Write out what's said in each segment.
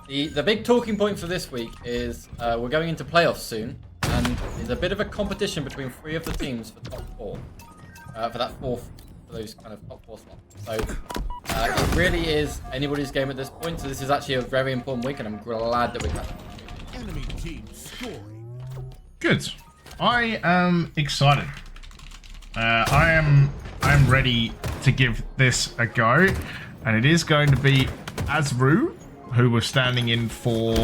The big talking point for this week is we're going into playoffs soon, and there's a bit of a competition between 3 of the teams for top 4, for those kind of top 4 slots. So it really is anybody's game at this point. So this is actually a very important week, and I'm glad that we have it. Enemy team scoring. Good. I am excited. I'm ready to give this a go, and it is going to be Azru, who was standing in for,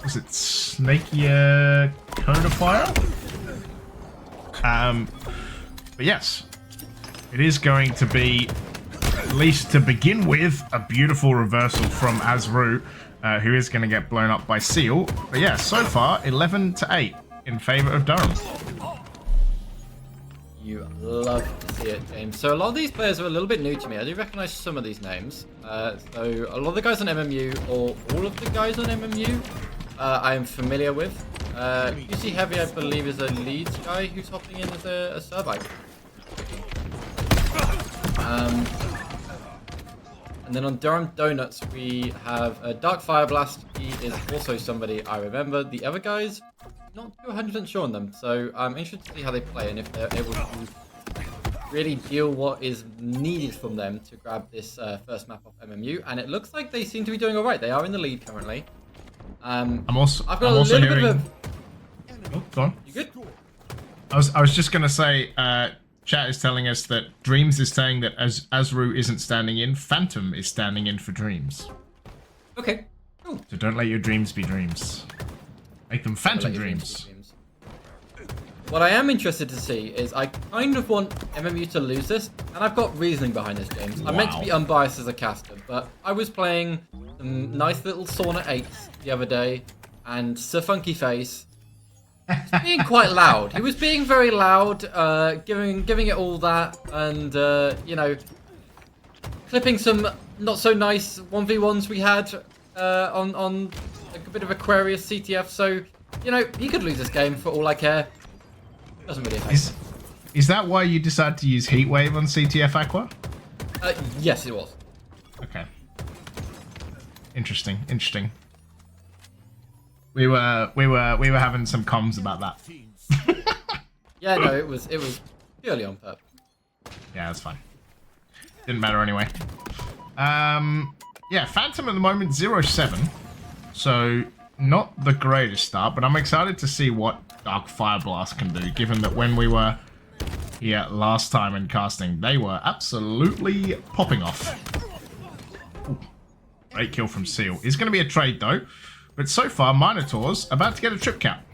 was it Snakier Codifier? But yes, it is going to be, at least to begin with, a beautiful reversal from Azru, who is going to get blown up by Seal. But yeah, so far 11-8 in favor of Durham. You love to see it, James. So a lot of these players are a little bit new to me. I do recognize some of these names. So a lot of the guys on MMU, or all of the guys on MMU, I am familiar with. QC Heavy, I believe, is a Leeds guy who's hopping in as a Survivor. And then on Durham Donuts, we have Dark Fire Blast. He is also somebody I remember. The other guys, not 200% sure on them. So I'm interested to see how they play and if they're able to really deal what is needed from them to grab this first map of MMU. And it looks like they seem to be doing all right. They are in the lead currently. I'm also little hearing. bit of Oh, go on. You good? I was just gonna say, chat is telling us that Dreams is saying that as Azru isn't standing in, Phantom is standing in for Dreams. Okay. Cool. So don't let your dreams be dreams. Make them Phantom dreams. What I am interested to see is I kind of want MMU to lose this, and I've got reasoning behind this, James. I'm meant to be unbiased as a caster, but I was playing some nice little Sauna 8s the other day, and Sir Funky Face was being quite loud. He was being very loud, giving it all that, and you know, clipping some not so nice 1v1s we had on like a bit of Aquarius CTF. So you know, he could lose this game for all I care. Doesn't really affect. Is that why you decided to use Heatwave on CTF Aqua? Yes, it was. Okay. Interesting. We were having some comms about that. Yeah, no, it was purely on purpose. Yeah, that's fine. Didn't matter anyway. Yeah, Phantom at the moment 0-7, so not the greatest start, but I'm excited to see what Dark Fire Blast can do, given that when we were here last time in casting, they were absolutely popping off. Ooh, great kill from Seal. It's going to be a trade though, but so far Minotaur's about to get a trip cap.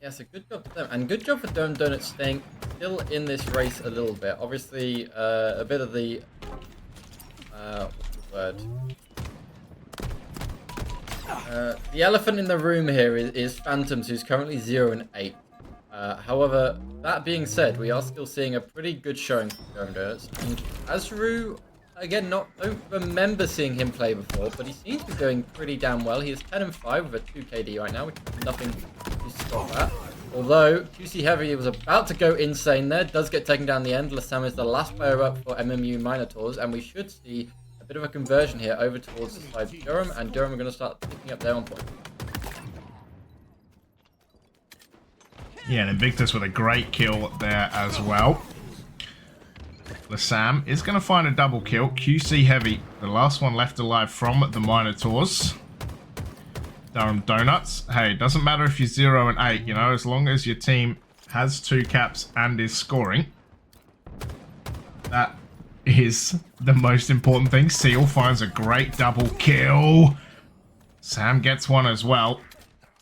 Yeah, so good job for them, and good job for Durham Donuts staying still in this race a little bit. Obviously, a bit of the what's the word? The elephant in the room here is Phantoms, who's currently 0-8. However, that being said, we are still seeing a pretty good showing from Durham Donuts. And Azru, again, don't remember seeing him play before, but he seems to be doing pretty damn well. He is 10-5 with a 2 KD right now, which is nothing to stop that. Although QC Heavy was about to go insane there, does get taken down the end. Lassam is the last player up for MMU Minotaurs, and we should see a bit of a conversion here over towards the side of Durham, and Durham are going to start picking up their own point. Yeah, and Invictus with a great kill there as well. Lassam is going to find a double kill. QC Heavy, the last one left alive from the Minotaurs. Durham Donuts. Hey, doesn't matter if you're 0-8, you know, as long as your team has 2 caps and is scoring. That is the most important thing. Seal finds a great double kill. Sam gets one as well.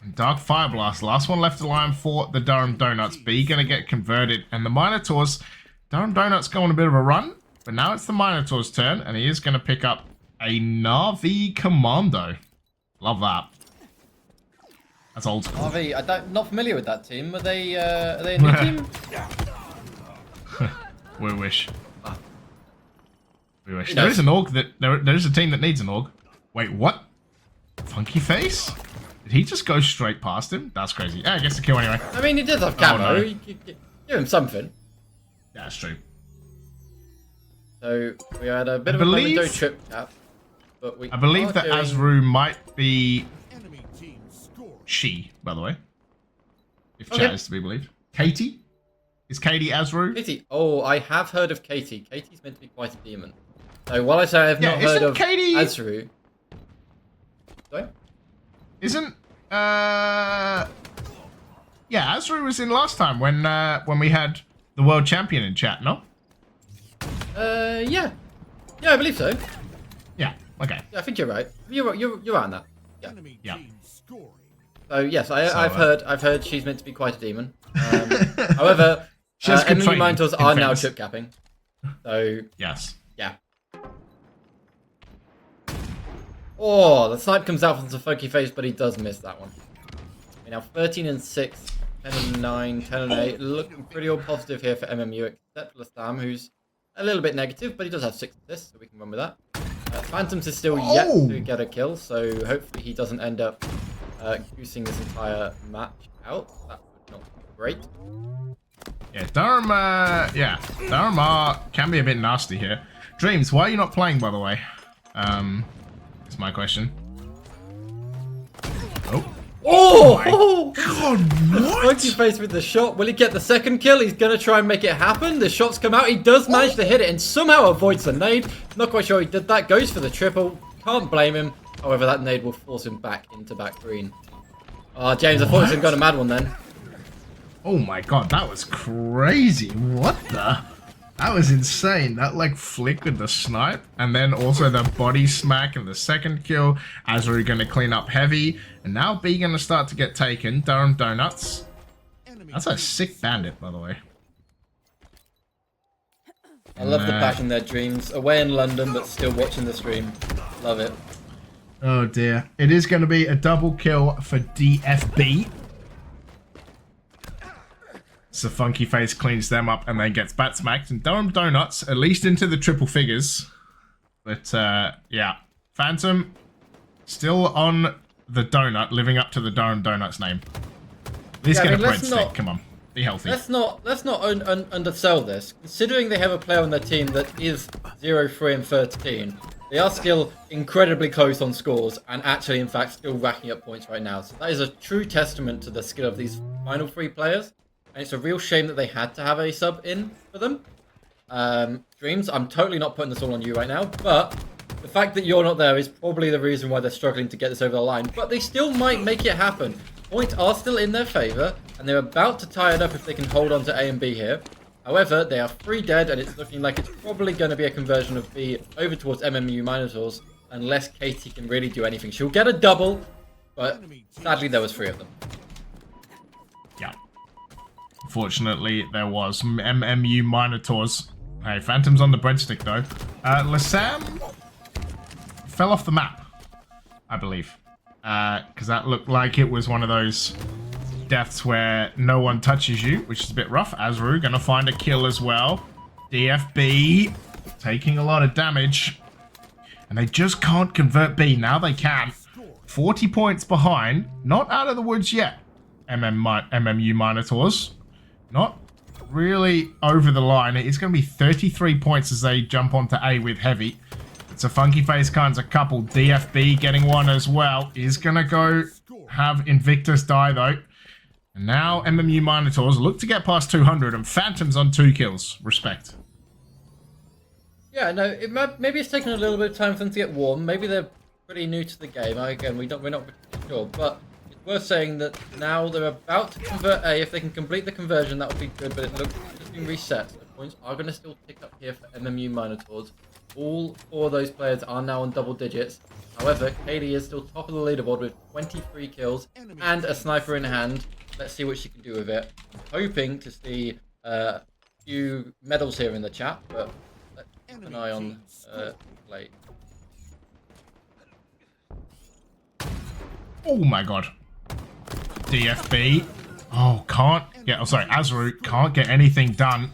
And Dark Fire Blast, last one left alive for the Durham Donuts. B gonna get converted, and the Minotaurs, Durham Donuts go on a bit of a run, but now it's the Minotaurs' turn, and he is gonna pick up a Na'Vi Commando. Love that. That's old school. Na'Vi, I'm not familiar with that team. Are they a new team? We wish. We wish. There is an org that there is a team that needs an org. Wait, what? Funky Face? Did he just go straight past him? That's crazy. Yeah, I guess the kill anyway. I mean, he did have camo. Oh, no. You give him something. Yeah, that's true. So we had a bit of a momentary trip cap. but we I believe that doing... Azru might be Enemy team scoring. she, by the way. If Okay. chat is to be believed. Katie? Is Katie Azru? Katie. Oh, I have heard of Katie. Katie's meant to be quite a demon. So while I say I have not heard of Katie... Azru... Sorry? Isn't yeah, Azru was in last time when we had the world champion in chat, no? Yeah. Yeah, I believe so. Yeah, okay. Yeah, I think you're right. You're right on that. Yeah. Enemy Yeah. team scoring. So yes, I've heard she's meant to be quite a demon. However, She has good MMU training, Minotaurs in are now fairness. chip capping. So Yes. yeah. Oh, the snipe comes out from the funky face, but he does miss that one. We're now 13 and 6, 10 and 9, 10 and 8. Looking pretty all positive here for MMU, except for Sam, who's a little bit negative, but he does have 6 assists, so we can run with that. Phantoms is still yet to get a kill, so hopefully he doesn't end up goosing this entire match out. That would not be great. Yeah, Durham, Durham can be a bit nasty here. Dreams, why are you not playing, by the way? That's my question. Oh. Oh! God, what? Funky face with the shot. Will he get the second kill? He's going to try and make it happen. The shots come out. He does manage to hit it and somehow avoids the nade. Not quite sure he did that. Goes for the triple. Can't blame him. However, that nade will force him back into back green. Oh, James, I thought he was got a mad one then. Oh my god, that was crazy. What the? That was insane. That like flick with the snipe and then also the body smack and the second kill. Azru gonna clean up heavy. And now B gonna start to get taken. Durham Donuts. That's a sick bandit, by the way. I love the passion there, Dreams. Away in London, but still watching the stream. Love it. Oh dear. It is gonna be a double kill for DFB. So Funky Face cleans them up and then gets bat smacked. And Durham Donuts, at least into the triple figures. But, yeah. Phantom, still on the donut, living up to the Durham Donuts name. At least get a breadstick. Come on, be healthy. Let's not undersell this. Considering they have a player on their team that is 0-3 and 13, they are still incredibly close on scores and actually, in fact, still racking up points right now. So that is a true testament to the skill of these final 3 players. And it's a real shame that they had to have a sub in for them. Dreams, I'm totally not putting this all on you right now, but the fact that you're not there is probably the reason why they're struggling to get this over the line. But they still might make it happen. Points are still in their favour, and they're about to tie it up if they can hold on to A and B here. However, they are 3 dead, and it's looking like it's probably going to be a conversion of B over towards MMU Minotaurs, unless Katie can really do anything. She'll get a double, but sadly there was 3 of them. Yeah. Fortunately, there was MMU Minotaurs. Hey, Phantom's on the breadstick, though. Lasam fell off the map, I believe. Because that looked like it was one of those deaths where no one touches you, which is a bit rough. Azru gonna find a kill as well. DFB taking a lot of damage. And they just can't convert B. Now they can. 40 points behind. Not out of the woods yet. MMU Minotaurs. Not really over the line. It's going to be 33 points as they jump onto A with heavy. It's a Funky Face kinds of couple. DFB getting one as well. Is going to go have Invictus die though. And now MMU Minotaurs look to get past 200 and Phantom's on 2 kills. Respect. Yeah, no, maybe it's taken a little bit of time for them to get warm. Maybe they're pretty new to the game. Again, we're not sure, but worth saying that now they're about to convert A. If they can complete the conversion, that would be good, but it looks like it's been reset. The points are going to still tick up here for MMU Minotaurs. All 4 of those players are now on double digits. However, Katie is still top of the leaderboard with 23 kills and a sniper in hand. Let's see what she can do with it. I'm hoping to see a few medals here in the chat, but let's keep an eye on play. Oh my god. DFB. Oh, can't get... Oh, sorry. Azru can't get anything done.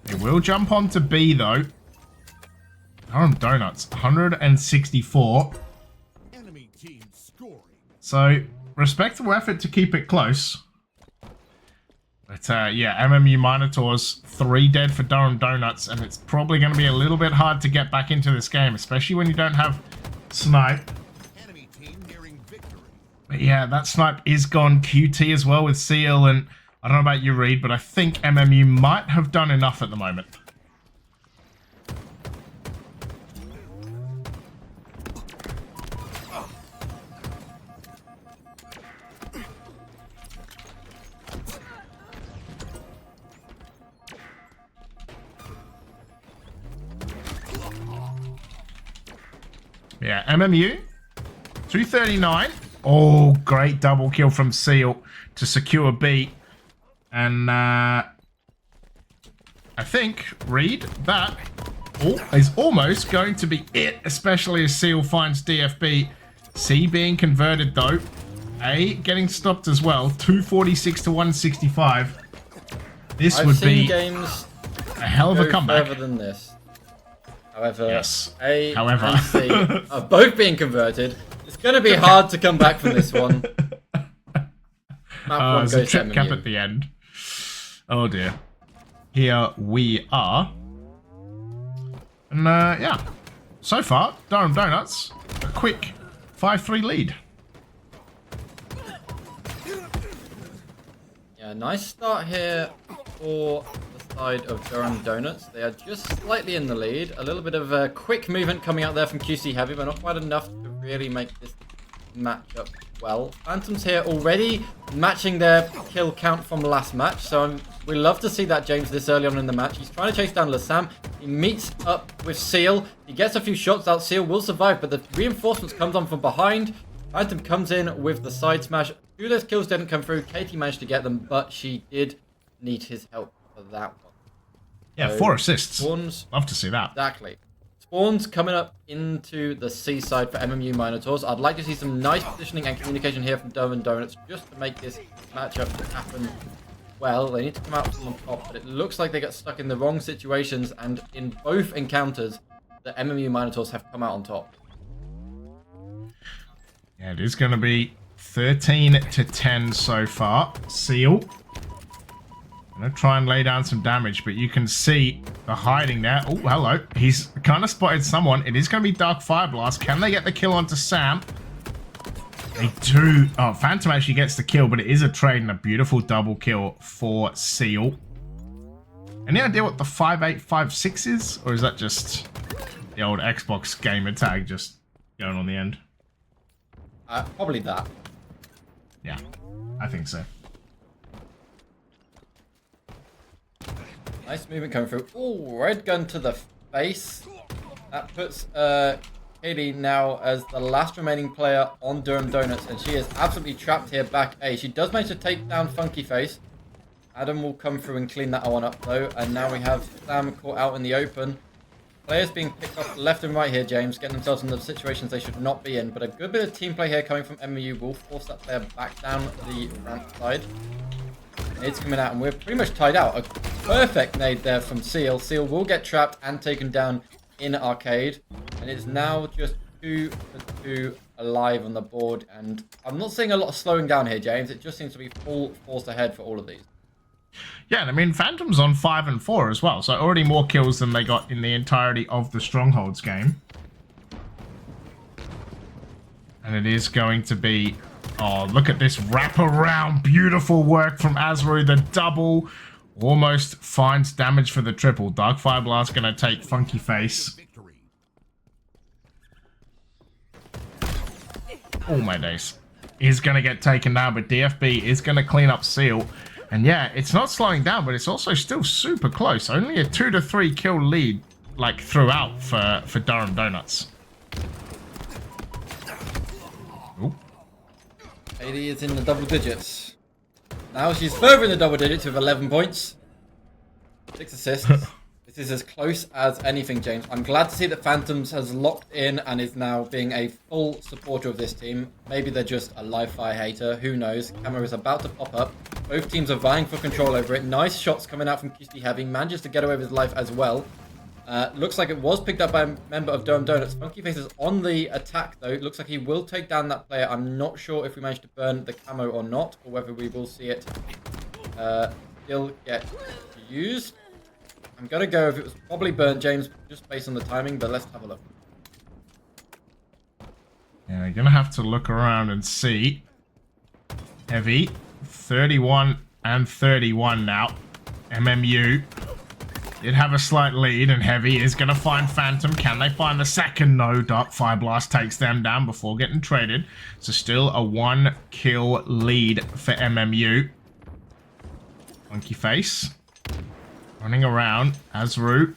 They will jump onto B, though. Durham Donuts. 164. Enemy team scoring. So, respectable effort to keep it close. But, yeah, MMU Minotaurs. 3 dead for Durham Donuts. And it's probably going to be a little bit hard to get back into this game. Especially when you don't have snipe. Enemy team nearing victory. But yeah, that snipe is gone QT as well with Seal, and I don't know about you, Reed, but I think MMU might have done enough at the moment. Yeah, MMU, 239. Oh, great double kill from Seal to secure B. And I think, Reed, that is almost going to be it, especially as Seal finds DFB. C being converted, though. A getting stopped as well, 246 to 165. This would be games a hell of a comeback. Further than this. However, Yes. A However. and C are both being converted. It's going to be hard to come back from this one. Map one There's a goes to trip cap MMU. at the end. Oh dear. Here we are. And yeah. So far, Durham Donuts, a quick 5-3 lead. Yeah, nice start here for the side of Durham Donuts. They are just slightly in the lead. A little bit of a quick movement coming out there from QC Heavy, but not quite enough to really make this matchup well. Phantoms here already matching their kill count from last match, so we love to see that, James, this early on in the match. He's trying to chase down Lasam. He meets up with Seal. He gets a few shots out. Seal will survive, but the reinforcements comes on from behind. Phantom comes in with the side smash. Two of those kills didn't come through. Katie managed to get them, but she did need his help for that one. Yeah, So 4 assists. Spawns, Love to see that. exactly. Spawns coming up into the C side for MMU Minotaurs. I'd like to see some nice positioning and communication here from Durham Donuts just to make this matchup happen well. They need to come out from on top, but it looks like they got stuck in the wrong situations, and in both encounters, the MMU Minotaurs have come out on top. Yeah, it is going to be 13 to 10 so far. Seal. Gonna try and lay down some damage, but you can see the hiding there. Oh, hello. He's kind of spotted someone. It is going to be Dark Fire Blast. Can they get the kill onto Sam? They do. Oh, Phantom actually gets the kill, but it is a trade and a beautiful double kill for Seal. Any idea what the 5856 is? Or is that just the old Xbox gamer tag just going on the end? Probably that. Yeah, I think so. Nice movement coming through. Oh, red gun to the face. That puts Katie now as the last remaining player on Durham Donuts, and she is absolutely trapped here back A. She does manage to take down Funky Face. Adam will come through and clean that one up though, and now we have Sam caught out in the open. Players being picked off left and right here, James, getting themselves in the situations they should not be in, but a good bit of team play here coming from MMU will force that player back down the ramp side. Nade's coming out, and we're pretty much tied out. A perfect nade there from Seal. Seal will get trapped and taken down in Arcade, and it's now just 2 for 2 alive on the board, and I'm not seeing a lot of slowing down here, James. It just seems to be full force ahead for all of these. Yeah, and I mean, Phantom's on 5 and 4 as well, so already more kills than they got in the entirety of the Strongholds game. And it is going to be... Oh, look at this wraparound. Beautiful work from Azru. The double almost finds damage for the triple. Dark Fire Blast going to take Funky Face. Oh, my days. Is going to get taken down, but DFB is going to clean up Seal. And yeah, it's not slowing down, but it's also still super close. Only a 2 to 3 kill lead, like, throughout for Durham Donuts. Ooh. 80 is in the double digits. Now she's further in the double digits with 11 points. 6 assists. This is as close as anything, James. I'm glad to see that Phantoms has locked in and is now being a full supporter of this team. Maybe they're just a live fire hater. Who knows? Camera is about to pop up. Both teams are vying for control over it. Nice shots coming out from QC Heavy. Manages to get away with his life as well. Looks like it was picked up by a member of Durham Donuts. Funky Face is on the attack, though. Looks like he will take down that player. I'm not sure if we managed to burn the camo or not, or whether we will see it still get used. I'm going to go if it was probably burnt, James, just based on the timing, but let's have a look. Yeah, you're gonna have to look around and see. Heavy, 31 and 31 now. MMU did have a slight lead, and Heavy is gonna find Phantom. Can they find the second? No. Dark Fire Blast takes them down before getting traded. So still a 1-kill lead for MMU. Funky Face running around. Azru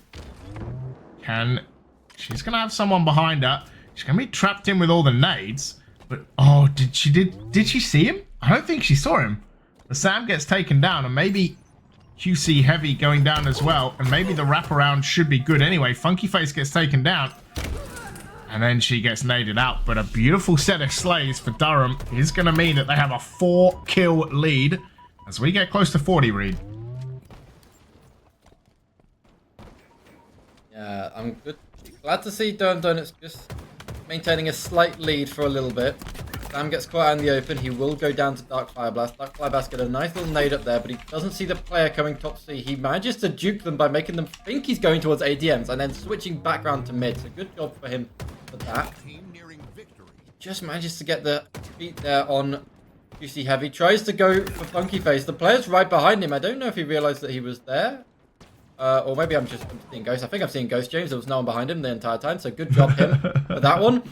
she's gonna have someone behind her. She's gonna be trapped in with all the nades. But oh, did she see him? I don't think she saw him. The Sam gets taken down, and maybe QC Heavy going down as well, and maybe the wraparound should be good anyway. Funky Face gets taken down, and then she gets naded out. But a beautiful set of slays for Durham is going to mean that they have a 4-kill lead as we get close to 40, Reed. Yeah, I'm glad to see Durham Donuts just maintaining a slight lead for a little bit. Sam gets caught out in the open. He will go down to Dark Fire Blast. Dark Fire Blast get a nice little nade up there, but he doesn't see the player coming top C. He manages to juke them by making them think he's going towards ADMs and then switching back round to mid. So good job for him for that. Just manages to get the beat there on QC Heavy. Tries to go for Funky Face. The player's right behind him. I don't know if he realized that he was there. Or maybe I'm seeing Ghost. I think I'm seeing Ghost James. There was no one behind him the entire time. So good job him for that one.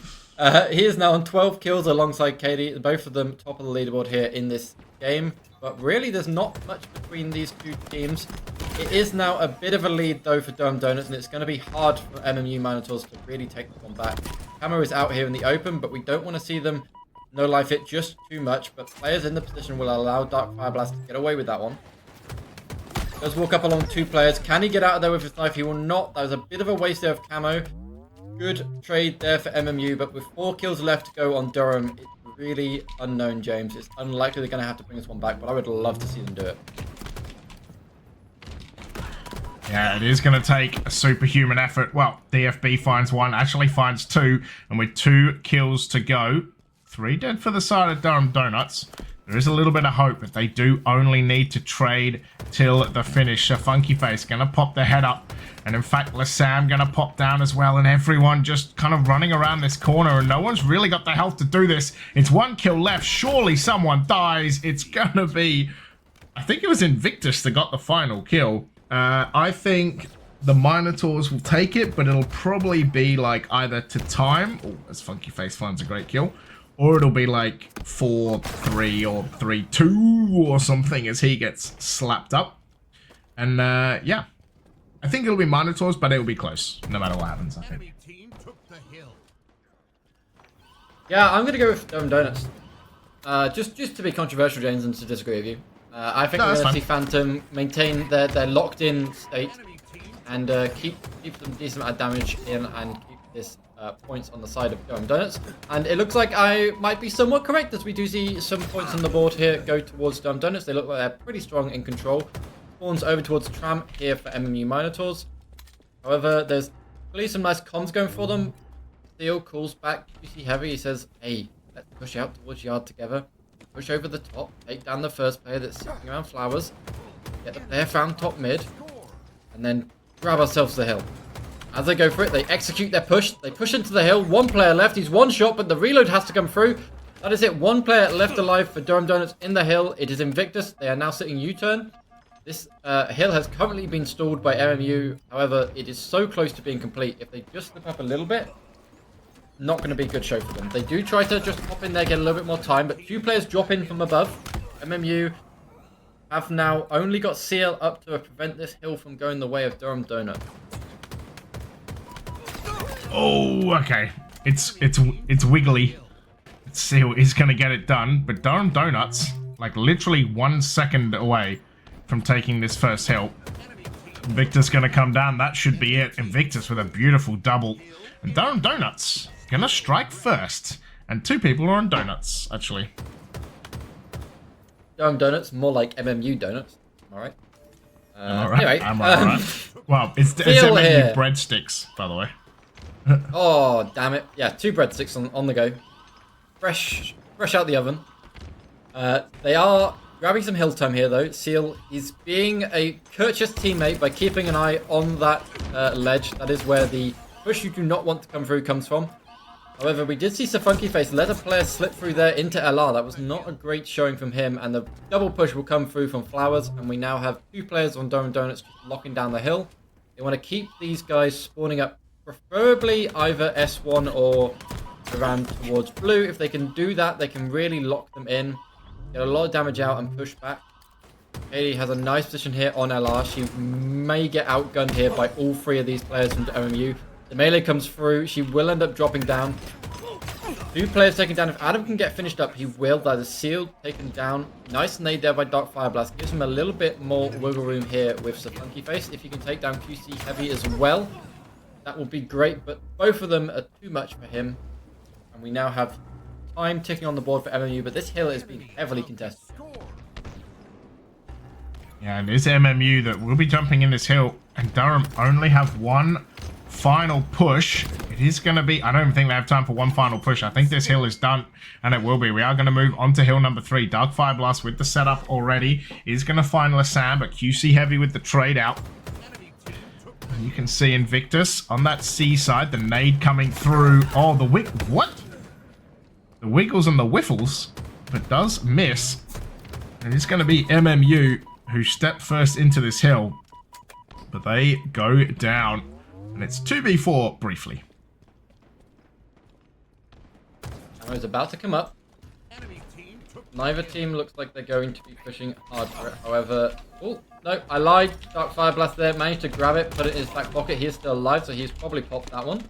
He is now on 12 kills alongside Katie. Both of them top of the leaderboard here in this game. But really, there's not much between these two teams. It is now a bit of a lead, though, for Durham Donuts. And it's going to be hard for MMU Minotaurs to really take this one back. Camo is out here in the open, but we don't want to see them no life it just too much. But players in the position will allow Dark Fire Blast to get away with that one. Does walk up along two players. Can he get out of there with his knife? He will not. That was a bit of a waste there of camo. Good trade there for MMU, but with 4 kills left to go on Durham, it's really unknown, James. It's unlikely they're going to have to bring this one back, but I would love to see them do it. Yeah, it is going to take a superhuman effort. Well, DFB finds 1, actually finds 2, and with 2 kills to go, 3 dead for the side of Durham Donuts. There is a little bit of hope, but they do only need to trade till the finish. So Funky Face going to pop their head up. And in fact, Lassam going to pop down as well. And everyone just kind of running around this corner. And no one's really got the health to do this. It's 1 kill left. Surely someone dies. It's going to be... I think it was Invictus that got the final kill. I think the Minotaurs will take it. But it'll probably be like either to time. Oh, as Funky Face finds a great kill. Or it'll be like 4-3 or 3-2 or something as he gets slapped up. And yeah, I think it'll be Minotaurs, but it'll be close no matter what happens, I think. Yeah, I'm going to go with Durham Donuts. Just to be controversial, James, and to disagree with you. I think we're going to see Phantom maintain their locked-in state and keep them decent amount of damage in and keep this points on the side of Durham Donuts. And it looks like I might be somewhat correct as we do see some points on the board here go towards Durham Donuts. They look like they're pretty strong in control. Spawns over towards Tramp here for MMU Minotaurs. However, there's really some nice comms going for them. Steel calls back QC Heavy. He says, hey, let's push out towards yard together. Push over the top. Take down the first player that's sitting around flowers. Get the player found top mid. And then grab ourselves the hill. As they go for it, they execute their push. They push into the hill. 1 player left. He's 1 shot, but the reload has to come through. That is it. 1 player left alive for Durham Donuts in the hill. It is Invictus. They are now sitting U-turn. This hill has currently been stalled by MMU. However, it is so close to being complete. If they just slip up a little bit, not going to be a good show for them. They do try to just pop in there, get a little bit more time, but 2 players drop in from above. MMU have now only got CL up to prevent this hill from going the way of Durham Donut. Oh, okay. It's wiggly. Seal is going to get it done, but Durham Donuts, like literally 1 second away from taking this first hill. Invictus going to come down. That should be it. Invictus with a beautiful double. And Durham Donuts going to strike first. And 2 people are on Donuts, actually. Durham Donuts, more like MMU Donuts. All right. Alright. Anyway, I'm alright. Wow, it's MMU breadsticks, by the way. Oh, damn it. Yeah, 2 breadsticks on the go. Fresh out the oven. They are grabbing some hill time here, though. Seal is being a courteous teammate by keeping an eye on that ledge. That is where the push you do not want to come through comes from. However, we did see Funky Face let a player slip through there into LR. That was not a great showing from him, and the double push will come through from Flowers, and we now have 2 players on Durham Donuts just locking down the hill. They want to keep these guys spawning up, preferably either S1 or around towards blue. If they can do that, they can really lock them in, get a lot of damage out and push back. Katie has a nice position here on LR. She may get outgunned here by all 3 of these players from the MMU. The melee comes through. She will end up dropping down. 2 players taken down. If Adam can get finished up, he will. That is sealed, taken down. Nice nade there by Dark Fire Blast. Gives him a little bit more wiggle room here with Funky Face. If you can take down QC Heavy as well, that will be great. But both of them are too much for him. And we now have time ticking on the board for MMU. But this hill is being heavily contested. Yeah, it is MMU that will be jumping in this hill. And Durham only have 1 final push. It is going to be, I don't even think they have time for 1 final push. I think this hill is done, and it will be. We are going to move on to hill number 3. Dark Fire Blast with the setup already is going to find Lasam, but QC Heavy with the trade out. And you can see Invictus on that C side, the nade coming through. Oh, the what? The wiggles and the whiffles, but does miss. And it's going to be MMU who step first into this hill, but they go down. And it's 2v4 briefly. Ammo's about to come up. Neither team looks like they're going to be pushing hard for it. However, oh, no, I lied. Dark Fire Blast there. Managed to grab it, put it in his back pocket. He is still alive, so he's probably popped that one.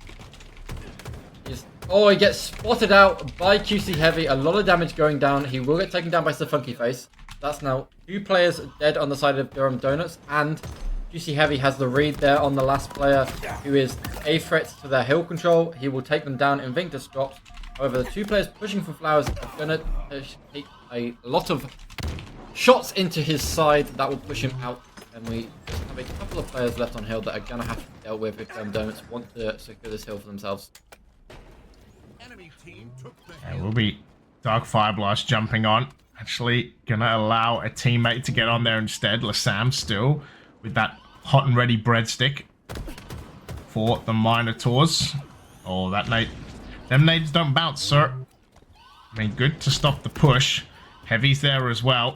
Oh, he gets spotted out by QC Heavy. A lot of damage going down. He will get taken down by Funky Face. That's now 2 players dead on the side of Durham Donuts, and QC Heavy has the read there on the last player, who is a threat to their hill control. He will take them down. Invictus drops. However, the 2 players pushing for Flowers are going to take a lot of shots into his side. That will push him out. And we just have a couple of players left on hill that are going to have to be dealt with if Donuts want to secure this hill for themselves. It will be Dark Fire Blast jumping on. Actually, going to allow a teammate to get on there instead. Lasam still with that hot and ready breadstick for the Minotaurs. Oh, that nade. Them nades don't bounce, sir. I mean, good to stop the push. Heavy's there as well.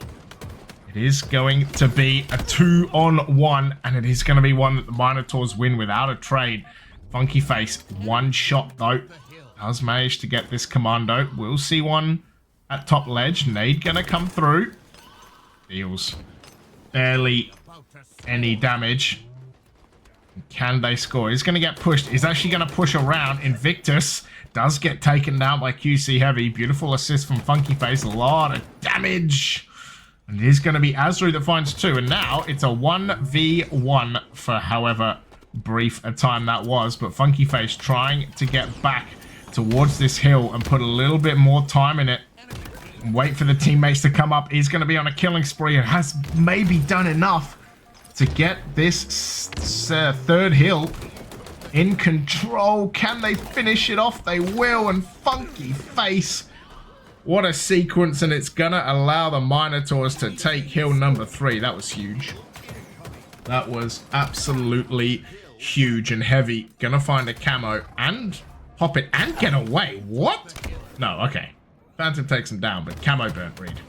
It is going to be a 2-on-1, and it is going to be one that the Minotaurs win without a trade. Funky Face, 1 shot though. Does manage to get this commando. We'll see one at top ledge. Nade going to come through. Deals barely any damage. Can they score? He's going to get pushed. He's actually going to push around. Invictus does get taken down by QC Heavy. Beautiful assist from Funky Face. A lot of damage. And it is going to be Azru that finds 2. And now it's a 1v1 for however brief a time that was. But Funky Face trying to get back towards this hill and put a little bit more time in it. And wait for the teammates to come up. He's going to be on a killing spree and has maybe done enough to get this 3rd hill in control. Can they finish it off? They will. And Funky Face, what a sequence. And it's going to allow the Minotaurs to take hill number 3. That was huge. That was absolutely huge. And Heavy going to find a camo and pop it and get away. What? No, okay. Phantom takes him down, but camo burnt Reed.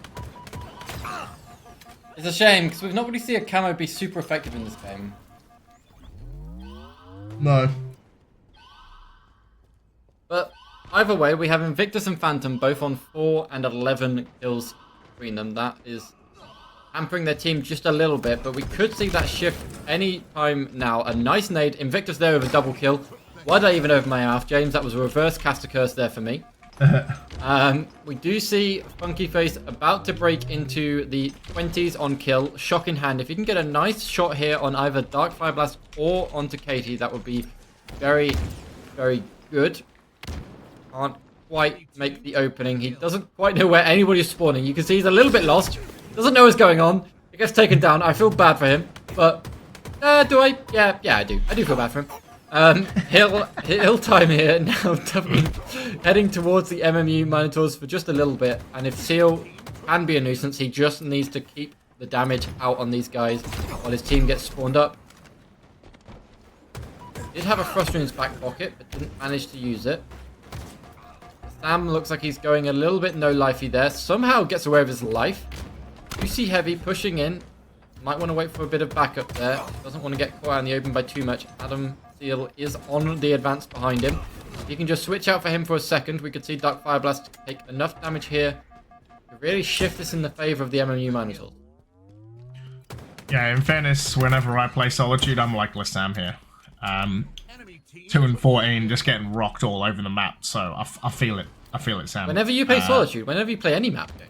It's a shame, because we've not really seen a camo be super effective in this game. No. But either way, we have Invictus and Phantom both on 4 and 11 kills between them. That is hampering their team just a little bit, but we could see that shift any time now. A nice nade. Invictus there with a double kill. Why did I even open my mouth, James? That was a reverse caster curse there for me. We do see Funky Face about to break into the 20s on kill, shock in hand. If you can get a nice shot here on either Dark Fire Blast or onto Katie, that would be very, very good. Can't quite make the opening. He doesn't quite know where anybody's spawning. You can see he's a little bit lost. Doesn't know what's going on. He gets taken down. I feel bad for him, but do I? Yeah, I do. I do feel bad for him. Hill time here now. Heading towards the MMU Minotaurs for just a little bit, and if Seal can be a nuisance, he just needs to keep the damage out on these guys while his team gets spawned up. Did have a thruster in his back pocket, but didn't manage to use it. Sam looks like he's going a little bit no-lifey there. Somehow gets away with his life. UC Heavy pushing in. Might want to wait for a bit of backup there. Doesn't want to get caught out in the open by too much. Adam Seal is on the advance behind him. If you can just switch out for him for a second, we could see Dark Fire Blast take enough damage here to really shift this in the favor of the MMU Minotaurs. Yeah, in fairness, whenever I play Solitude, I'm like Lassam here. 2 and 14, just getting rocked all over the map. So I feel it. I feel it, Sam. Whenever you play Solitude, whenever you play any map game.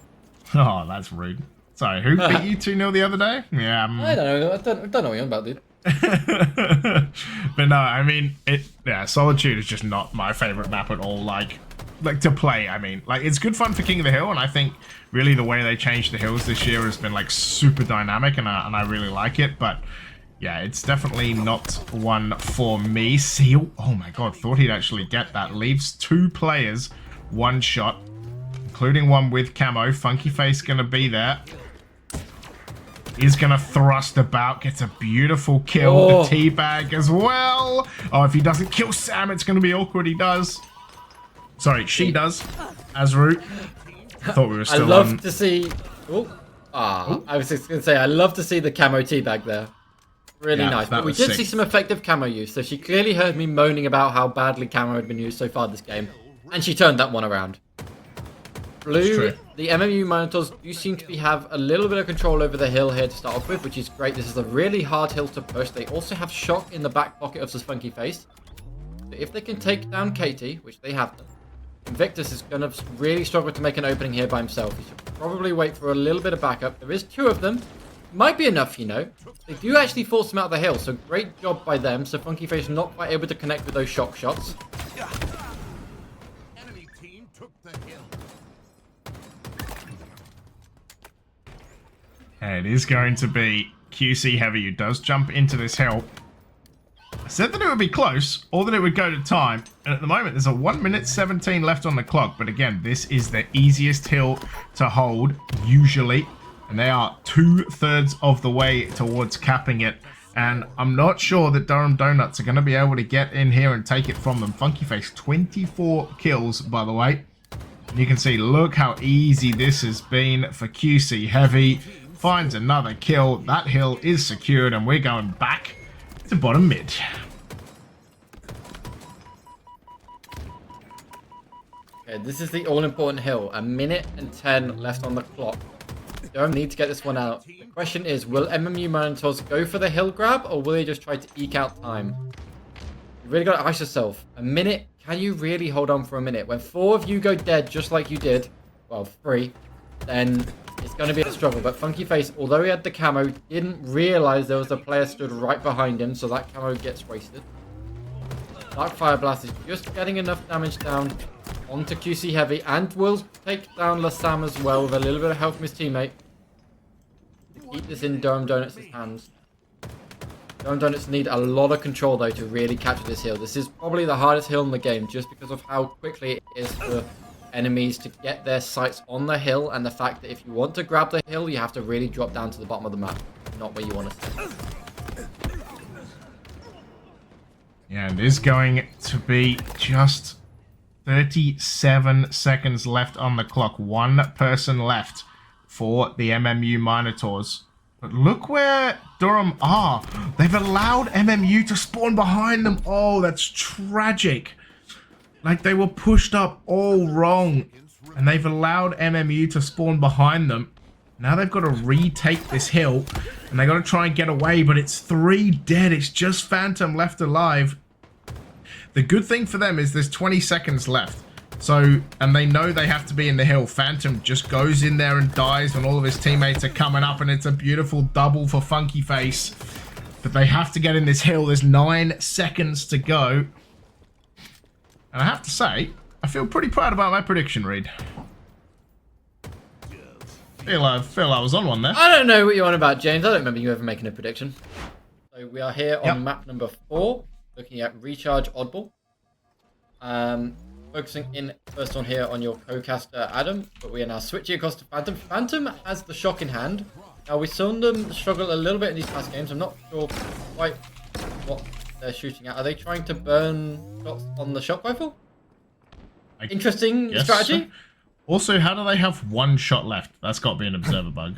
Oh, that's rude. Sorry, who beat you 2-0 the other day? Yeah. I don't know. I don't know what you're on about, dude. But no, I mean, Solitude is just not my favorite map at all. Like to play, I mean. Like, it's good fun for King of the Hill, and I think really the way they changed the hills this year has been, like, super dynamic, and I really like it, but yeah, it's definitely not one for me. Seal, oh my god, thought he'd actually get that. Leaves 2 players, 1 shot, including one with camo. Funky Face gonna be there. He's gonna thrust about, gets a beautiful kill. Oh. The teabag as well. Oh, if he doesn't kill Sam, it's gonna be awkward. He does. Sorry, she does. Azroot. I thought we were still I on. love to see. I was just gonna say I love to see the camo teabag there. Really Yeah, nice. that But we was did sick. see some effective camo use, so she clearly heard me moaning about how badly camo had been used so far this game, and she turned that one around. Blue, true. the MMU Minotaurs do seem to have a little bit of control over the hill here to start off with, which is great. This is a really hard hill to push. They also have shock in the back pocket of this Funky Face. So if they can take down Katie, which they have done, Invictus is going to really struggle to make an opening here by himself. He should probably wait for a little bit of backup. There is 2 of them. Might be enough, you know. They do actually force him out of the hill, so great job by them. So Funky Face not quite able to connect with those shock shots. Enemy team took the hill. And it is going to be QC Heavy who does jump into this hill. I said that it would be close, or that it would go to time, and at the moment there's a 1 minute 17 left on the clock, but again, this is the easiest hill to hold, usually, and they are 2/3 of the way towards capping it, and I'm not sure that Durham Donuts are going to be able to get in here and take it from them. Funky Face, 24 kills, by the way. And you can see, look how easy this has been for QC Heavy. Finds another kill, that hill is secured, and we're going back to bottom mid. Okay, this is the all-important hill. 1 minute and 10 left on the clock. Durham need to get this one out. The question is, will MMU Minotaurs go for the hill grab, or will they just try to eke out time? You really got to ask yourself. 1 minute? Can you really hold on for 1 minute? When 4 of you go dead just like you did, well, 3, then it's going to be a struggle. But Funky Face, although he had the camo, didn't realize there was a player stood right behind him, so that camo gets wasted. Dark Fire Blast is just getting enough damage down onto QC Heavy, and will take down Lassam as well with a little bit of help from his teammate to keep this in Durham Donuts' hands. Durham Donuts need a lot of control though to really capture this hill. This is probably the hardest hill in the game, just because of how quickly it is for enemies to get their sights on the hill, and the fact that if you want to grab the hill, you have to really drop down to the bottom of the map, not where you want to sit. Yeah, it is going to be just 37 seconds left on the clock. 1 person left for the MMU Minotaurs. But look where Durham are. They've allowed MMU to spawn behind them. Oh, that's tragic. Like, they were pushed up all wrong, and they've allowed MMU to spawn behind them. Now they've got to retake this hill, and they got to try and get away, but it's 3 dead. It's just Phantom left alive. The good thing for them is there's 20 seconds left. So, and they know they have to be in the hill. Phantom just goes in there and dies when all of his teammates are coming up, and it's a beautiful double for Funky Face. But they have to get in this hill. There's 9 seconds to go. And I have to say, I feel pretty proud about my prediction, Reed. I feel I was on one there. I don't know what you're on about, James. I don't remember you ever making a prediction. So we are here on map number 4, looking at Recharge Oddball. Focusing in first on here on your co-caster Adam, but we are now switching across to Phantom. Phantom has the shock in hand. Now we saw them struggle a little bit in these past games. I'm not sure quite what they're shooting at. Are they trying to burn shots on the shock rifle? Interesting Yes. strategy. Also, how do they have one shot left? That's got to be an observer bug.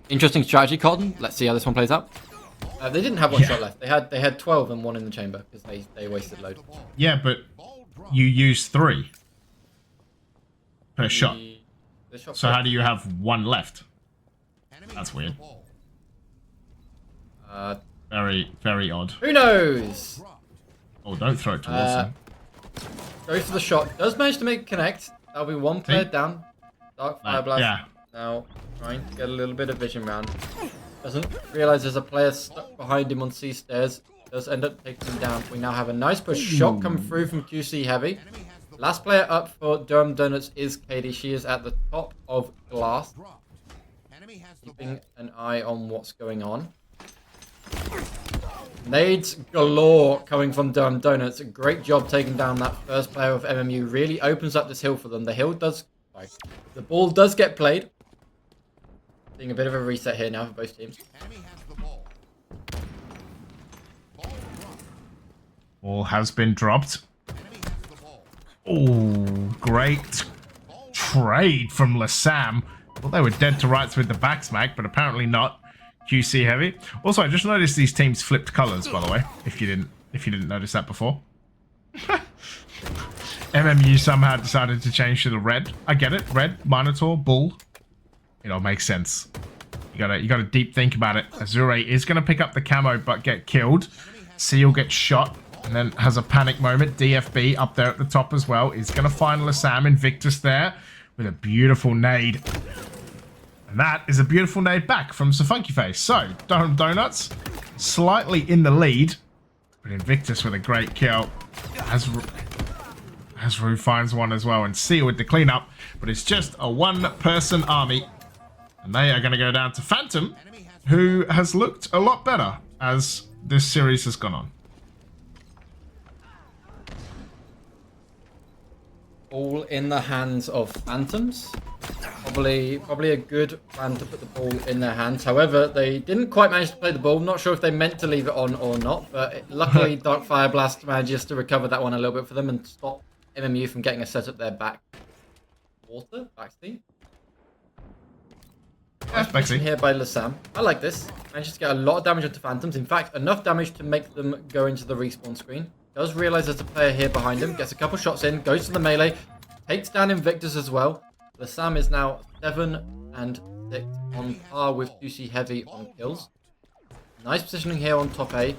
Interesting strategy, Cotton. Let's see how this one plays out. They didn't have one shot left. They had 12 and 1 in the chamber because they wasted load. Yeah, but you use 3 per shot. So how do you have 1 left? That's weird. Very, very odd. Who knows? Oh, don't throw it towards them. Goes for the shot. Does manage to make it connect. That'll be one player down. Dark Fire Blast. Yeah. Now trying to get a little bit of vision round. Doesn't realize there's a player stuck behind him on C stairs. Does end up taking him down. We now have a nice push shot come through from QC Heavy. Last player up for Durham Donuts is Katie. She is at the top of glass. Keeping an eye on what's going on. Nades galore coming from Durham Donuts. Great job taking down that first player of MMU. Really opens up this hill for them. The hill does... Sorry. The ball does get played. Seeing a bit of a reset here now for both teams. Ball has been dropped. Oh, great trade from Lasam. Thought they were dead to rights with the back smack, but apparently not. QC Heavy. Also, I just noticed these teams flipped colors, by the way. If you didn't notice that before. MMU somehow decided to change to the red. I get it. Red, Minotaur, Bull. It all makes sense. You gotta deep think about it. Azure is gonna pick up the camo but get killed. Seal gets shot and then has a panic moment. DFB up there at the top as well is gonna find Lasam. Invictus there with a beautiful nade. And that is a beautiful nade back from Sir Funky Face. So, Durham Donuts slightly in the lead. But Invictus with a great kill. As Rue finds one as well. And Seal with the cleanup. But it's just a one-person army. And they are going to go down to Phantom, who has looked a lot better as this series has gone on. Ball in the hands of Phantoms. Probably a good plan to put the ball in their hands. However, they didn't quite manage to play the ball. Not sure if they meant to leave it on or not, but luckily Dark Fire Blast manages to recover that one a little bit for them and stop MMU from getting a set up their back seat. Nice position here by Lasam. I like this. Manages to get a lot of damage onto Phantoms. In fact, enough damage to make them go into the respawn screen. Does realize there's a player here behind him. Gets a couple shots in. Goes to the melee. Takes down Invictus as well. Lasam is now 7 and 6 on par with QC Heavy on kills. Nice positioning here on top A.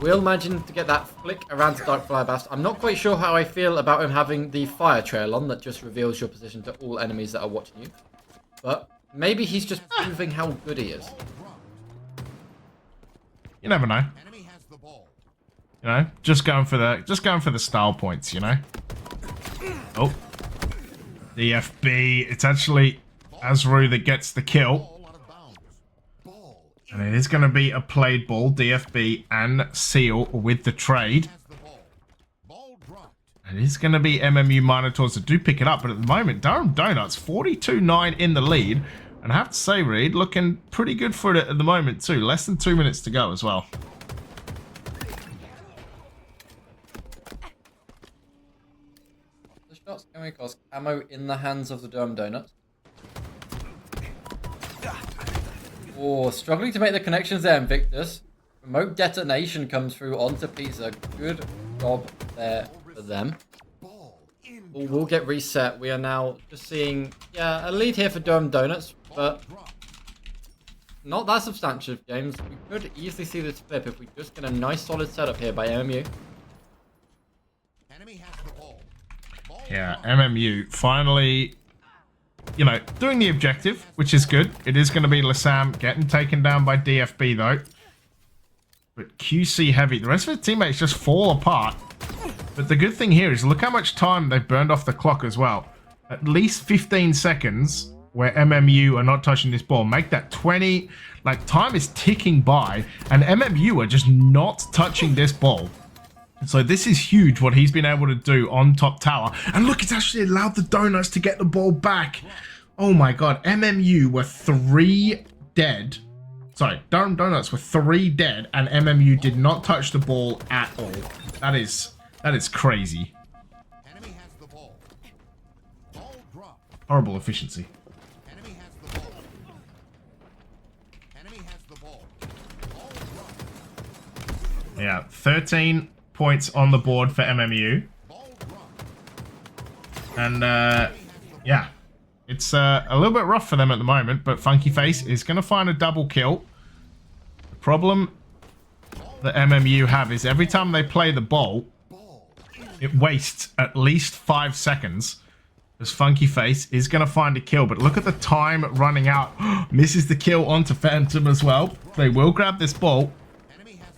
Will managing to get that flick around to Dark Fire Blast. I'm not quite sure how I feel about him having the fire trail on that just reveals your position to all enemies that are watching you. But maybe he's just proving how good he is. You never know. You know, just going for the style points, you know. Oh. DFB. It's actually Azru that gets the kill. And it is going to be a played ball. DFB and Seal with the trade. It is going to be MMU Minotaurs that do pick it up. But at the moment, Durham Donuts 42-9 in the lead. And I have to say, Reed, looking pretty good for it at the moment too. Less than 2 minutes to go as well. The shots coming across. Camo in the hands of the Durham Donuts. Oh, struggling to make the connections there, Invictus. Remote detonation comes through onto Pizza. Good job there for them. We'll get reset. We are now just seeing, yeah, a lead here for Durham Donuts, but not that substantive, James. We could easily see this flip if we just get a nice solid setup here by MMU. Yeah, MMU finally, you know, doing the objective, which is good. It is going to be Lasam getting taken down by DFB, though. But QC Heavy, the rest of the teammates just fall apart. But the good thing here is look how much time they've burned off the clock as well. At least 15 seconds where MMU are not touching this ball. Make that 20. Like, time is ticking by, and MMU are just not touching this ball. So this is huge what he's been able to do on top tower. And look, it's actually allowed the Donuts to get the ball back. Oh my god, MMU were 3 dead. Sorry, Durham Donuts were 3 dead, and MMU did not touch the ball at all. That is crazy. Horrible efficiency. Enemy has the ball. Enemy has the ball. Ball dropped. Yeah, 13 points on the board for MMU. Ball dropped. And, yeah. It's a little bit rough for them at the moment, but Funky Face is going to find a double kill. The problem that MMU have is every time they play the ball, it wastes at least 5 seconds. As Funky Face is going to find a kill, but look at the time running out. Misses the kill onto Phantom as well. They will grab this ball.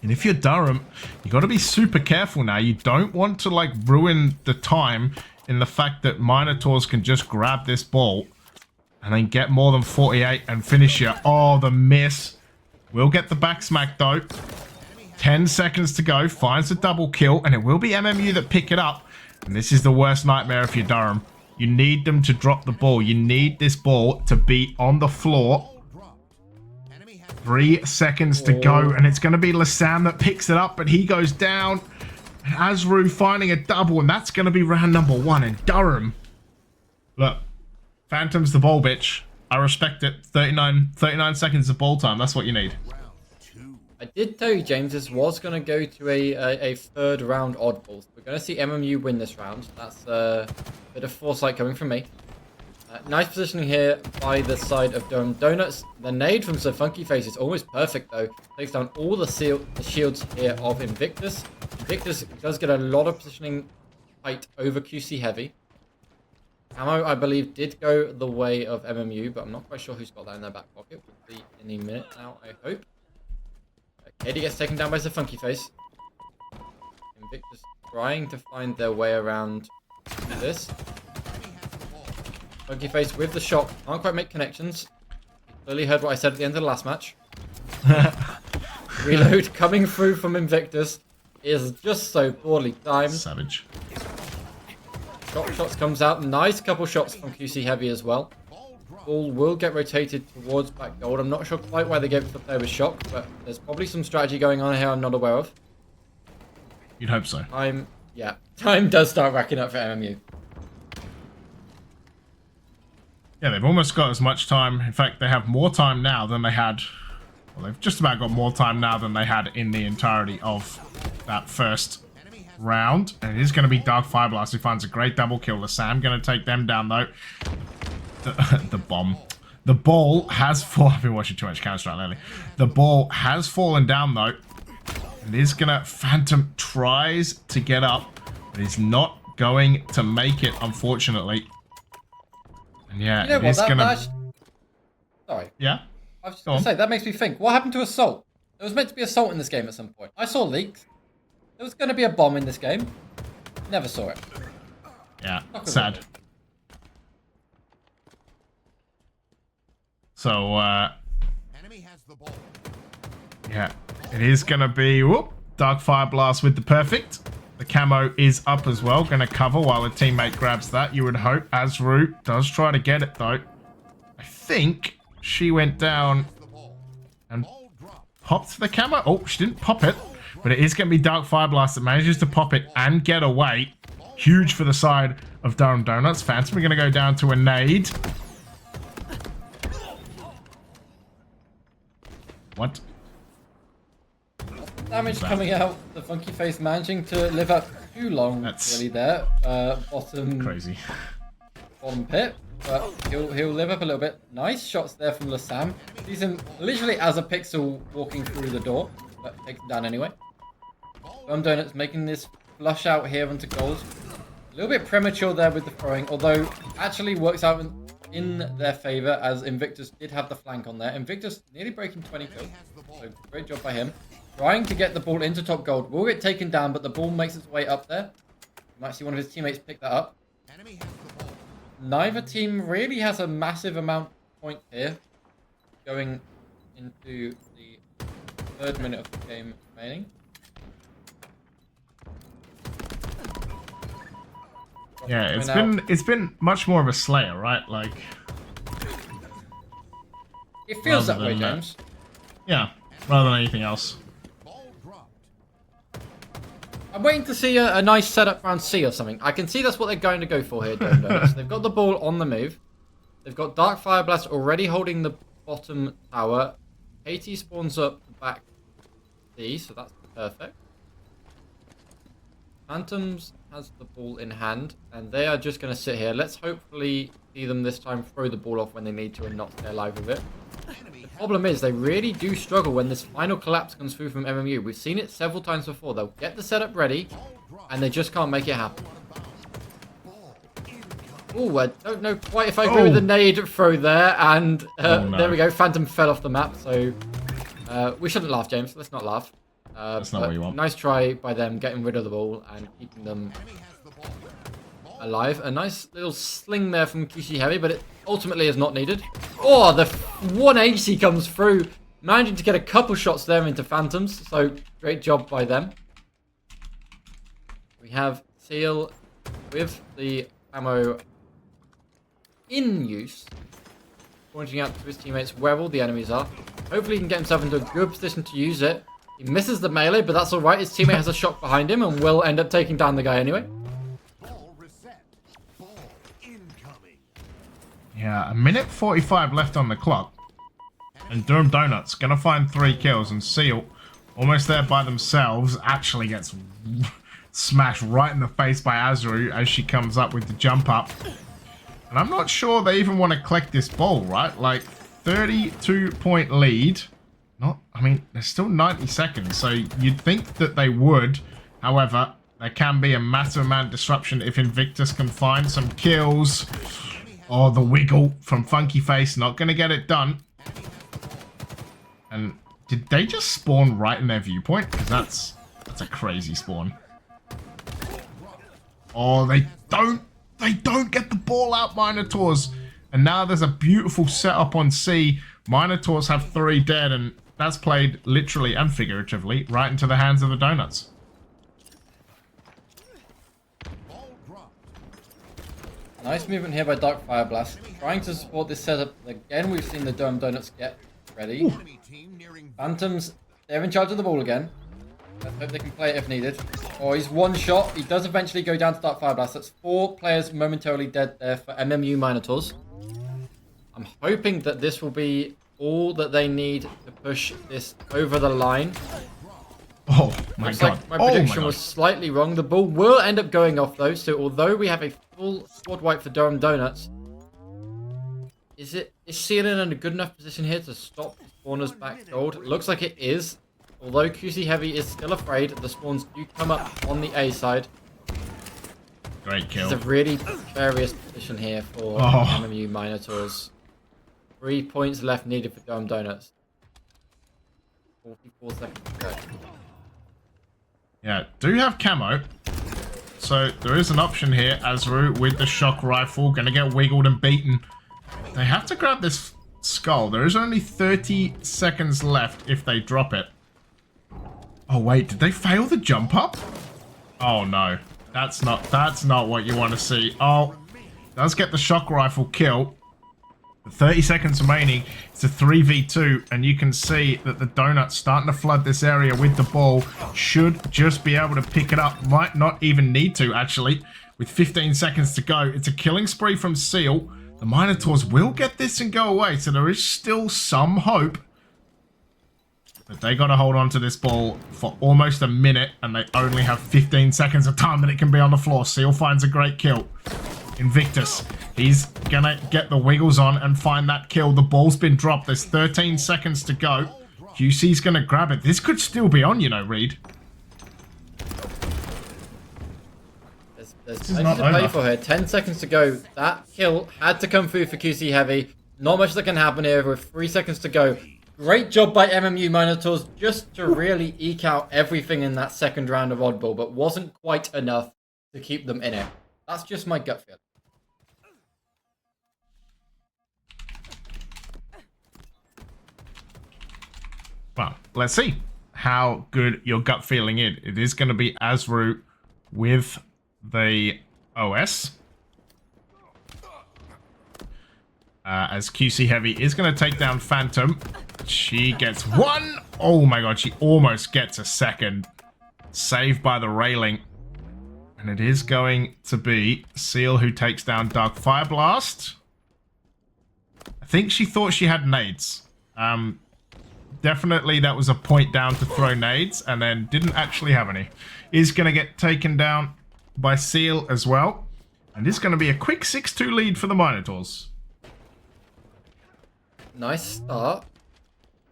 And if you're Durham, you got to be super careful now. You don't want to like ruin the time in the fact that Minotaurs can just grab this ball and then get more than 48 and finish you. Oh, the miss. We'll get the back smack though. 10 seconds to go. Finds a double kill, and it will be MMU that pick it up. And this is the worst nightmare if you're Durham. You need them to drop the ball. You need this ball to be on the floor. 3 seconds to go, and it's going to be Lassam that picks it up, but he goes down. And Azru finding a double, and that's going to be round number 1. And Durham, look, Phantom's the ball bitch. I respect it. 39 seconds of ball time. That's what you need. I did tell you, James, this was going to go to a third round oddballs. We're going to see MMU win this round. That's a bit of foresight coming from me. Nice positioning here by the side of Durham Donuts. The nade from Sir Funky Face is almost perfect, though. Takes down all the shields here of Invictus. Invictus does get a lot of positioning height over QC Heavy. Ammo, I believe, did go the way of MMU, but I'm not quite sure who's got that in their back pocket. We'll see any minute now, I hope. Katie gets taken down by Sir Funky Face. Invictus trying to find their way around this. Funky Face with the shot. Can't quite make connections. Clearly heard what I said at the end of the last match. Reload coming through from Invictus is just so poorly timed. Savage. Shots comes out. Nice couple shots from QC Heavy as well. Ball will get rotated towards back gold. I'm not sure quite why they gave it to the player with shock, but there's probably some strategy going on here I'm not aware of. You'd hope so. Time does start racking up for MMU. Yeah, they've almost got as much time. In fact, they have more time now than they had. Well, they've just about got more time now than they had in the entirety of that first round. And it is going to be Dark Fireblast who finds a great double kill. Lassam going to take them down, though. The bomb. The ball has fallen. I've been watching too much Counter-Strike lately. The ball has fallen down, though. It is going to... Phantom tries to get up, but he's not going to make it, unfortunately. And yeah, You know it what? is going to... Sorry. Yeah? I was just going to say, that makes me think. What happened to Assault? There was meant to be Assault in this game at some point. I saw leaks. There was going to be a bomb in this game. Never saw it. Yeah, sad. So, Enemy has the ball. yeah, it is going to be, whoop, Dark Fire Blast with the perfect. The camo is up as well, going to cover while a teammate grabs that, you would hope. Azru does try to get it, though. I think she went down and popped the camo. Oh, she didn't pop it, but it is going to be Dark Fire Blast that manages to pop it and get away. Huge for the side of Durham Donuts. Phantom are going to go down to a nade. What? Damage coming out. The Funky Face managing to live up too long. That's really there. Bottom crazy. Bottom pit. But he'll live up a little bit. Nice shots there from Lassam. Sees him literally as a pixel walking through the door. But takes him down anyway. Durham Donuts making this flush out here onto gold. A little bit premature there with the throwing. Although actually works out in their favor as Invictus did have the flank on there. Invictus nearly breaking 20 kills. So great job by him. Trying to get the ball into top gold. Will get taken down, but the ball makes its way up there. You might see one of his teammates pick that up. Neither team really has a massive amount of points here. Going into the 3rd minute of the game remaining. Yeah, it's been much more of a slayer, right? Like, it feels that way, James. Yeah, rather than anything else. I'm waiting to see a nice setup round C or something. I can see that's what they're going to go for here, Durham Donuts. They've got the ball on the move. They've got Dark Fire Blast already holding the bottom tower. Katie spawns up the back C, so that's perfect. Phantoms has the ball in hand, and they are just going to sit here. Let's hopefully see them this time throw the ball off when they need to and not stay alive with it. The problem is they really do struggle when this final collapse comes through from MMU. We've seen it several times before. They'll get the setup ready, and they just can't make it happen. Oh, I don't know quite if I agree with the nade throw there, and no. There we go. Phantom fell off the map, so we shouldn't laugh, James. Let's not laugh. That's not what you want. Nice try by them getting rid of the ball and keeping them alive. A nice little sling there from QC Heavy, but it ultimately is not needed. Oh, the 180 comes through, managing to get a couple shots there into Phantoms, so great job by them. We have Seal with the ammo in use, pointing out to his teammates where all the enemies are. Hopefully he can get himself into a good position to use it. He misses the melee, but that's alright. His teammate has a shot behind him and will end up taking down the guy anyway. Ball reset. Ball incoming. Yeah, 1:45 left on the clock. And Durham Donuts gonna find 3 kills, and Seal, almost there by themselves, actually gets smashed right in the face by Azru as she comes up with the jump up. And I'm not sure they even want to collect this ball, right? Like, 32-point lead. I mean, there's still 90 seconds, so you'd think that they would. However, there can be a massive amount of disruption if Invictus can find some kills. Or the wiggle from Funky Face, not going to get it done. And did they just spawn right in their viewpoint? Because that's a crazy spawn. Oh, they don't get the ball out, Minotaurs. And now there's a beautiful setup on C. Minotaurs have 3 dead, and that's played literally and figuratively right into the hands of the Donuts. Nice movement here by Dark Fire Blast, trying to support this setup. Again, we've seen the Durham Donuts get ready. Phantoms, they're in charge of the ball again. Let's hope they can play it if needed. Oh, he's one shot. He does eventually go down to Dark Fire Blast. That's 4 players momentarily dead there for MMU Minotaurs. I'm hoping that this will be all that they need to push this over the line. Oh my Looks god. like my prediction was slightly wrong. The ball will end up going off though, so although we have a full squad wipe for Durham Donuts, is Seal in a good enough position here to stop the spawners back gold? It looks like it is. Although QC Heavy is still afraid, the spawns do come up on the A side. Great kill. It's a really precarious position here for MMU Minotaurs. 3 points left needed for Durham Donuts. 44 seconds to go. Yeah, do have camo. So there is an option here. Azru with the shock rifle. Gonna get wiggled and beaten. They have to grab this skull. There is only 30 seconds left if they drop it. Oh wait, did they fail the jump up? Oh no. That's not what you want to see. Oh, does get the shock rifle kill. 30 seconds remaining. It's a 3v2, and you can see that the Donuts starting to flood this area with the ball. Should just be able to pick it up. Might not even need to, actually. With 15 seconds to go, it's a killing spree from Seal. The Minotaurs will get this and go away, so there is still some hope. But they got to hold on to this ball for almost a minute, and they only have 15 seconds of time that it can be on the floor. Seal finds a great kill. Invictus, he's gonna get the wiggles on and find that kill. The ball's been dropped. There's 13 seconds to go. QC's gonna grab it. This could still be on, you know, Reed. There's plenty to play for here. 10 seconds to go. That kill had to come through for QC Heavy. Not much that can happen here with 3 seconds to go. Great job by MMU Minotaurs just to really eke out everything in that second round of Oddball, but wasn't quite enough to keep them in it. That's just my gut feel. Well, let's see how good your gut feeling is. It is going to be Azru with the OS. As QC Heavy is going to take down Phantom. She gets 1. Oh my god, she almost gets a second. Saved by the railing. And it is going to be Seal who takes down Dark Fire Blast. think she thought she had nades. Definitely that was a point down to throw nades and then didn't actually have any. Is going to get taken down by Seal as well. And it's going to be a quick 6-2 lead for the Minotaurs. Nice start.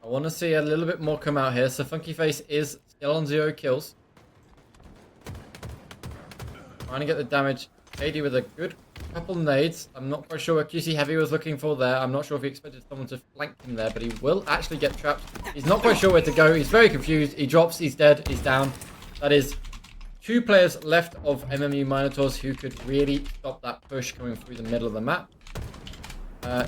I want to see a little bit more come out here. So Funky Face is still on 0 kills. Trying to get the damage. KD with a good couple nades. I'm not quite sure what QC Heavy was looking for there. I'm not sure if he expected someone to flank him there, but he will actually get trapped. He's not quite sure where to go. He's very confused. He drops. He's dead. He's down. That is 2 players left of MMU Minotaurs who could really stop that push coming through the middle of the map.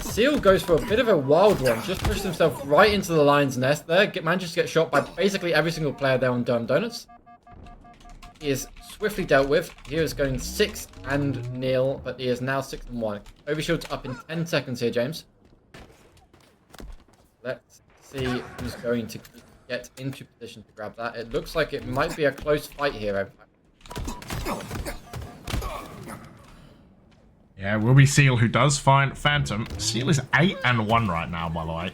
Seal goes for a bit of a wild one. Just pushed himself right into the lion's nest there. Manages to get shot by basically every single player there on Durham Donuts. He is swiftly dealt with. He was going 6-0, but he is now 6-1. Overshield's up in 10 seconds here, James. Let's see who's going to get into position to grab that. It looks like it might be a close fight here, in fact. Yeah, it will be Seal who does find Phantom. Seal is 8-1 right now, by the way.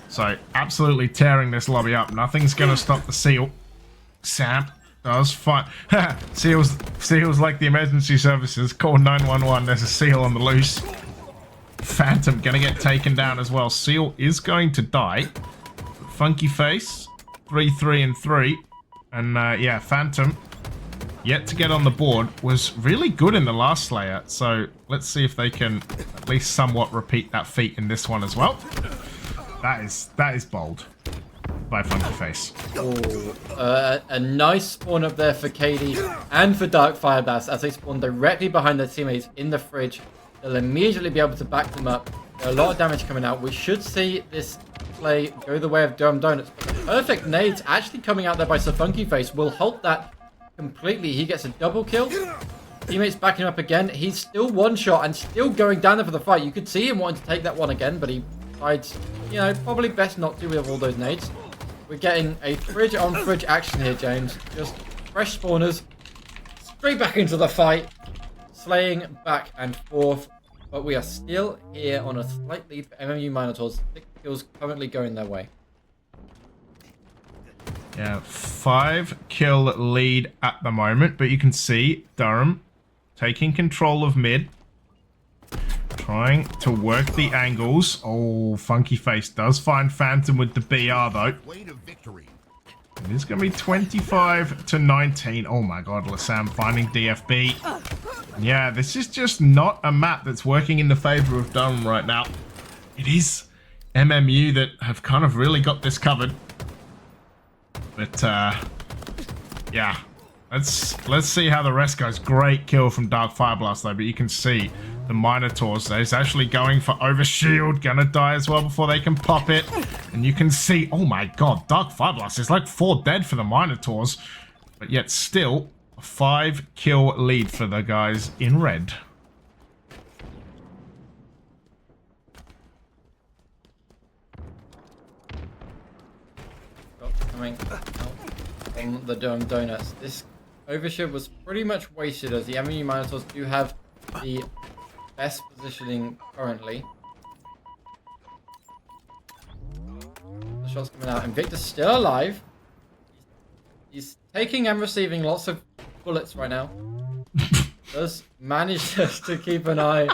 So, absolutely tearing this lobby up. Nothing's going to stop the Seal. Sam does find... Seal's like the emergency services. Call 911. There's a Seal on the loose. Phantom going to get taken down as well. Seal is going to die. Funky Face, 3-3-3. And, yeah, Phantom... yet to get on the board, was really good in the last Slayer, so let's see if they can at least somewhat repeat that feat in this one as well. That is bold by Funky Face. Oh, a nice spawn up there for KD and for Dark Fireblast as they spawn directly behind their teammates in the fridge. They'll immediately be able to back them up. There's a lot of damage coming out. We should see this play go the way of Durham Donuts. Perfect nades actually coming out there by Sir Funky Face will halt that completely. He gets a double kill. Teammates backing him up again. He's still one shot and still going down there for the fight. You could see him wanting to take that one again, but he decides, you know, probably best not to with all those nades. We're getting a fridge on fridge action here, James. Just fresh spawners. Straight back into the fight. Slaying back and forth. But we are still here on a slight lead for MMU Minotaurs. 6 kills currently going their way. Yeah, 5-kill lead at the moment, but you can see Durham taking control of mid. Trying to work the angles. Oh, Funky Face does find Phantom with the BR though. It is going to be 25-19. Oh my god, Lassam finding DFB. Yeah, this is just not a map that's working in the favor of Durham right now. It is MMU that have kind of really got this covered. But, yeah. Let's see how the rest goes. Great kill from Dark Fireblast, though. But you can see the Minotaurs. He's actually going for Overshield. Gonna die as well before they can pop it. And you can see... oh, my God. Dark Fireblast is like 4 dead for the Minotaurs. But yet still, a 5-kill lead for the guys in red. Coming out on the Durham Donuts. This overshield was pretty much wasted as the MMU Minotaurs do have the best positioning currently. The shots coming out. Invictus still alive. He's taking and receiving lots of bullets right now. Does manage to keep an eye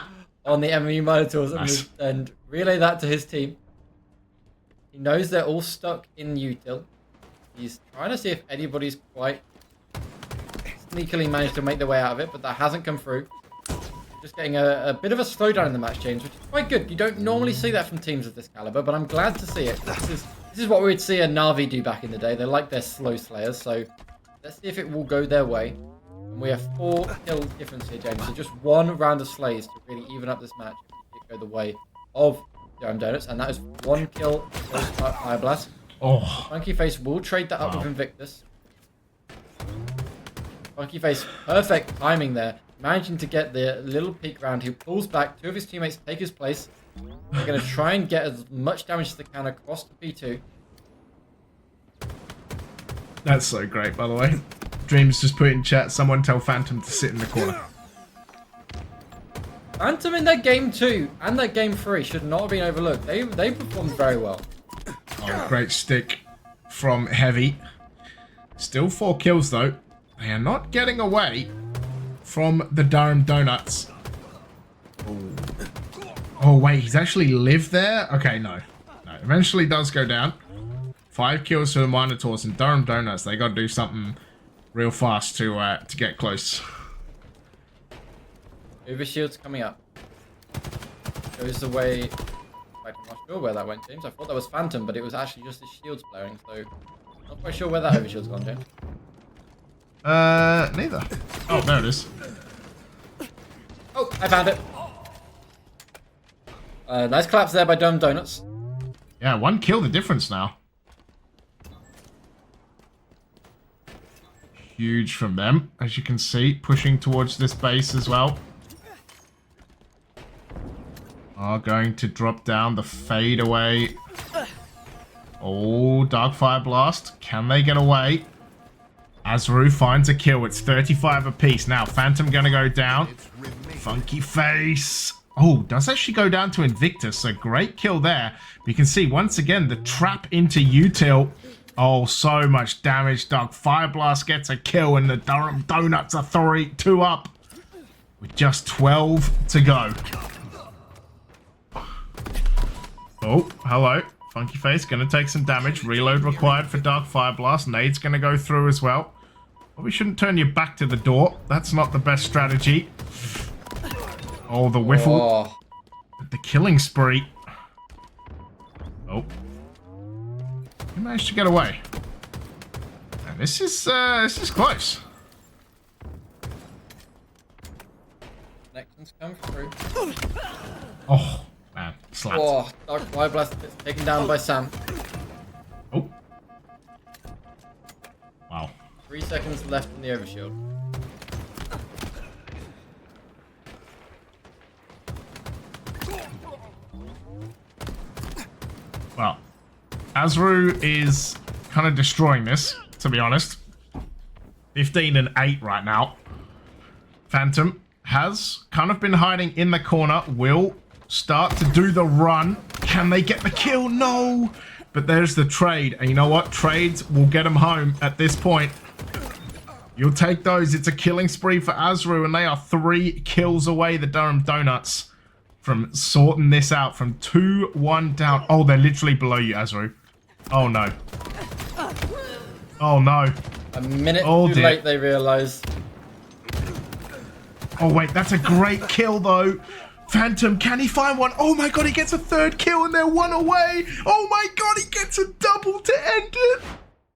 on the MMU Minotaurs and relay that to his team. He knows they're all stuck in util. He's trying to see if anybody's quite sneakily managed to make their way out of it, but that hasn't come through. Just getting a bit of a slowdown in the match, James, which is quite good. You don't normally see that from teams of this caliber, but I'm glad to see it. This is what we would see a Na'Vi do back in the day. They like their slow slayers, so let's see if it will go their way. And we have 4 kill difference here, James. So just 1 round of slays to really even up this match. It go the way of Durham Donuts, and that is 1 kill Fire Blast. Oh. Funky Face will trade that up with Invictus. Funky Face, perfect timing there. Managing to get the little peek round. He pulls back. 2 of his teammates take his place. They're going to try and get as much damage as they can across the P2. That's so great, by the way. Dreams just put in chat, someone tell Phantom to sit in the corner. Phantom in their game 2 and their game 3 should not have been overlooked. They performed very well. Oh, great stick from Heavy. Still 4 kills though. They are not getting away from the Durham Donuts. Oh wait, he's actually lived there? Okay, no. No, eventually does go down. 5 kills to the Minotaurs and Durham Donuts. They gotta do something real fast to get close. Overshield's coming up. Goes away. I'm not sure where that went, James. I thought that was Phantom, but it was actually just the shields blaring, so not quite sure where that overshield's gone, James. Neither. Oh, there it is. Oh, I found it. Nice collapse there by Durham Donuts. Yeah, 1 kill the difference now. Huge from them, as you can see, pushing towards this base as well. Are going to drop down the fade away. Oh, Dark Fire Blast. Can they get away? Azru finds a kill. It's 35 apiece. Now, Phantom gonna go down. Funky Face. Oh, does actually go down to Invictus. So great kill there. You can see once again the trap into Util. Oh, so much damage. Dark Fire Blast gets a kill and the Durham Donuts are 2 up. With just 12 to go. Oh, hello. Funky Face gonna take some damage. Reload required for Dark Fire Blast. Nade's gonna go through as well. Probably shouldn't turn your back to the door. That's not the best strategy. Oh, the whiffle. Oh. The killing spree. Oh. He managed to get away. And this is close. Connections come through. Oh, man. Slapped. Oh, Dark Fire Blast gets taken down by Sam. Oh. Wow. 3 seconds left in the overshield. Well, Azru is kind of destroying this, to be honest. 15 and 8 right now. Phantom has kind of been hiding in the corner. Will start to do the run. Can they get the kill? No! But there's the trade. And you know what? Trades will get them home at this point. You'll take those. It's a killing spree for Azru, and they are 3 kills away, the Durham Donuts, from sorting this out. From 2-1 down. Oh, they're literally below you, Azru. Oh, no. Oh, no. A minute Oh, too late, they realise. Oh, wait. That's a great kill, though. Phantom, can he find one? Oh, my God. He gets a 3rd kill, and they're 1 away. Oh, my God. He gets a double to end it.